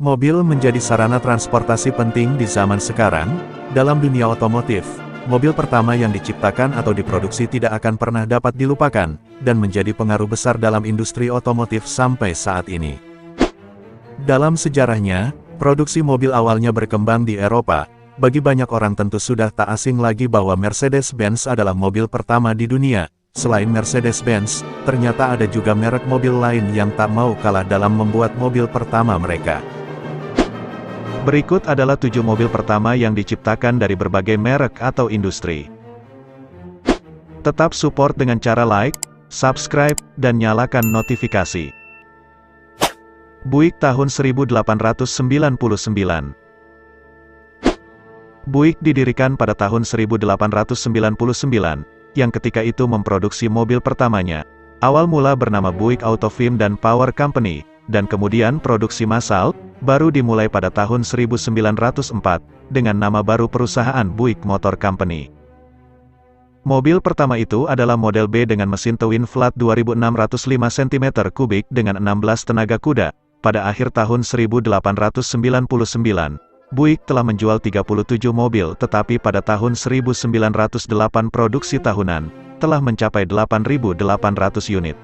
Mobil menjadi sarana transportasi penting di zaman sekarang. Dalam dunia otomotif, mobil pertama yang diciptakan atau diproduksi tidak akan pernah dapat dilupakan, dan menjadi pengaruh besar dalam industri otomotif sampai saat ini. Dalam sejarahnya, produksi mobil awalnya berkembang di Eropa. Bagi banyak orang tentu sudah tak asing lagi bahwa Mercedes-Benz adalah mobil pertama di dunia. Selain Mercedes-Benz, ternyata ada juga merek mobil lain yang tak mau kalah dalam membuat mobil pertama mereka. Berikut adalah 7 mobil pertama yang diciptakan dari berbagai merek atau industri. Tetap support dengan cara like, subscribe, dan nyalakan notifikasi. Buick tahun 1899. Buick didirikan pada tahun 1899, yang ketika itu memproduksi mobil pertamanya. Awal mula bernama Buick Autofilm dan Power Company, dan kemudian produksi massal, baru dimulai pada tahun 1904, dengan nama baru perusahaan Buick Motor Company. Mobil pertama itu adalah model B dengan mesin twin flat 2605 cm3 dengan 16 tenaga kuda. Pada akhir tahun 1899, Buick telah menjual 37 mobil, tetapi pada tahun 1908 produksi tahunan, telah mencapai 8.800 unit.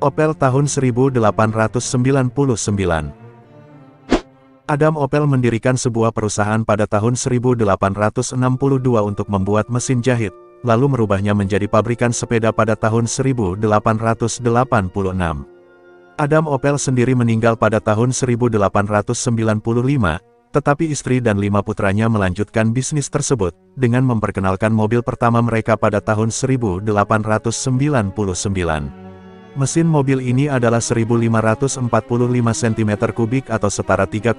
Opel tahun 1899. Adam Opel mendirikan sebuah perusahaan pada tahun 1862 untuk membuat mesin jahit, lalu merubahnya menjadi pabrikan sepeda pada tahun 1886. Adam Opel sendiri meninggal pada tahun 1895, tetapi istri dan 5 putranya melanjutkan bisnis tersebut, dengan memperkenalkan mobil pertama mereka pada tahun 1899. Mesin mobil ini adalah 1545 cm3 atau setara 3,5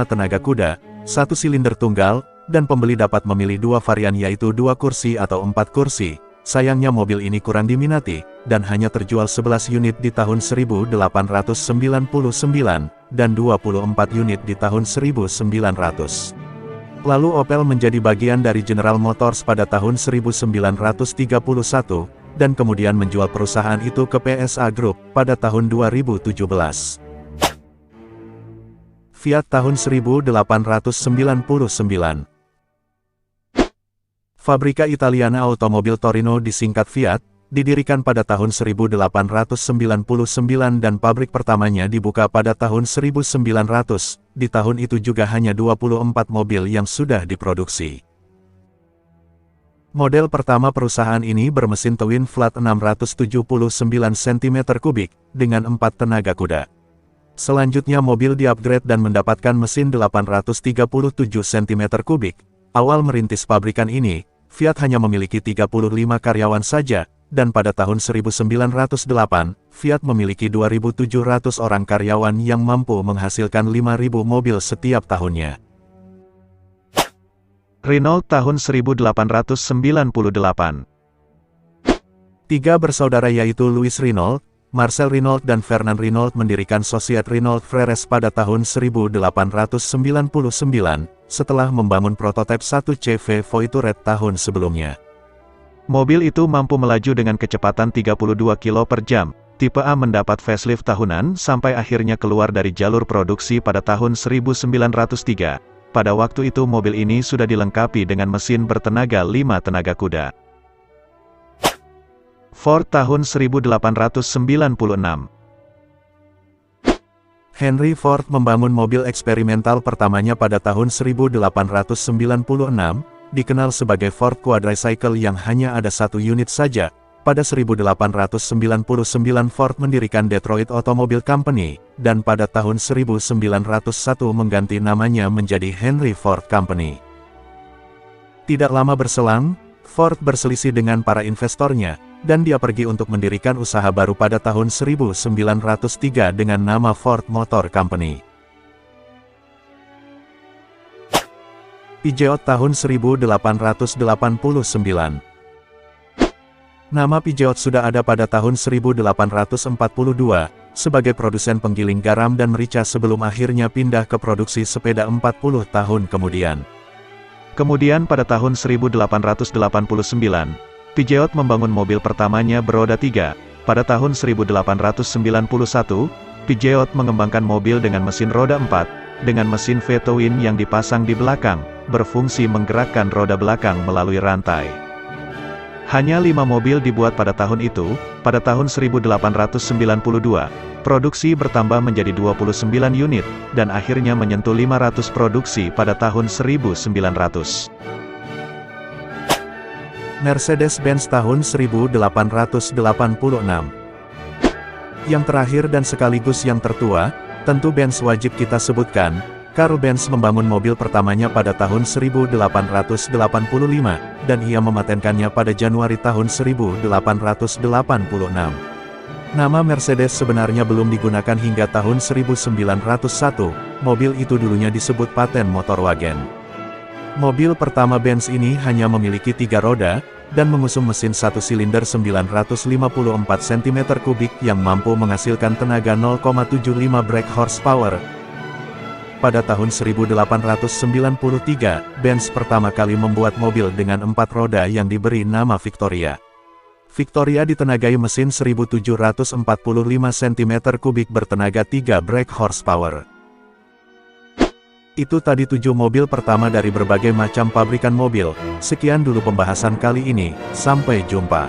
tenaga kuda, 1 silinder tunggal, dan pembeli dapat memilih 2 varian yaitu 2 kursi atau 4 kursi. Sayangnya mobil ini kurang diminati, dan hanya terjual 11 unit di tahun 1899, dan 24 unit di tahun 1900. Lalu Opel menjadi bagian dari General Motors pada tahun 1931, dan kemudian menjual perusahaan itu ke PSA Group pada tahun 2017. Fiat tahun 1899. Fabrika Italiana Automobil Torino disingkat Fiat, didirikan pada tahun 1899 dan pabrik pertamanya dibuka pada tahun 1900. Di tahun itu juga hanya 24 mobil yang sudah diproduksi. Model pertama perusahaan ini bermesin twin flat 679 cm3 dengan 4 tenaga kuda. Selanjutnya mobil diupgrade dan mendapatkan mesin 837 cm3. Awal merintis pabrikan ini, Fiat hanya memiliki 35 karyawan saja, dan pada tahun 1908, Fiat memiliki 2.700 orang karyawan yang mampu menghasilkan 5.000 mobil setiap tahunnya. Renault tahun 1898. 3 bersaudara yaitu Louis Renault, Marcel Renault dan Fernand Renault mendirikan Société Renault Frères pada tahun 1899, setelah membangun prototipe 1 CV Voiture tahun sebelumnya. Mobil itu mampu melaju dengan kecepatan 32 km per jam. Tipe A mendapat facelift tahunan sampai akhirnya keluar dari jalur produksi pada tahun 1903. Pada waktu itu mobil ini sudah dilengkapi dengan mesin bertenaga 5 tenaga kuda. Ford tahun 1896. Henry Ford membangun mobil eksperimental pertamanya pada tahun 1896, dikenal sebagai Ford Quadricycle yang hanya ada 1 unit saja. Pada 1899 Ford mendirikan Detroit Automobile Company, dan pada tahun 1901 mengganti namanya menjadi Henry Ford Company. Tidak lama berselang, Ford berselisih dengan para investornya, dan dia pergi untuk mendirikan usaha baru pada tahun 1903 dengan nama Ford Motor Company. Peugeot tahun 1889. Nama Peugeot sudah ada pada tahun 1842, sebagai produsen penggiling garam dan merica sebelum akhirnya pindah ke produksi sepeda 40 tahun kemudian. Kemudian pada tahun 1889, Peugeot membangun mobil pertamanya beroda 3. Pada tahun 1891, Peugeot mengembangkan mobil dengan mesin roda 4, dengan mesin V-twin yang dipasang di belakang, berfungsi menggerakkan roda belakang melalui rantai. Hanya 5 mobil dibuat pada tahun itu. Pada tahun 1892, produksi bertambah menjadi 29 unit, dan akhirnya menyentuh 500 produksi pada tahun 1900. Mercedes-Benz tahun 1886. Yang terakhir dan sekaligus yang tertua, tentu Benz wajib kita sebutkan. Karl Benz membangun mobil pertamanya pada tahun 1885, dan ia mematenkannya pada Januari tahun 1886. Nama Mercedes sebenarnya belum digunakan hingga tahun 1901, mobil itu dulunya disebut paten motor wagen. Mobil pertama Benz ini hanya memiliki 3 roda, dan mengusung mesin 1 silinder 954 cm3 yang mampu menghasilkan tenaga 0,75 brake horsepower. Pada tahun 1893, Benz pertama kali membuat mobil dengan 4 roda yang diberi nama Victoria. Victoria ditenagai mesin 1745 cm3 bertenaga 3 brake horsepower. Itu tadi 7 mobil pertama dari berbagai macam pabrikan mobil. Sekian dulu pembahasan kali ini, sampai jumpa.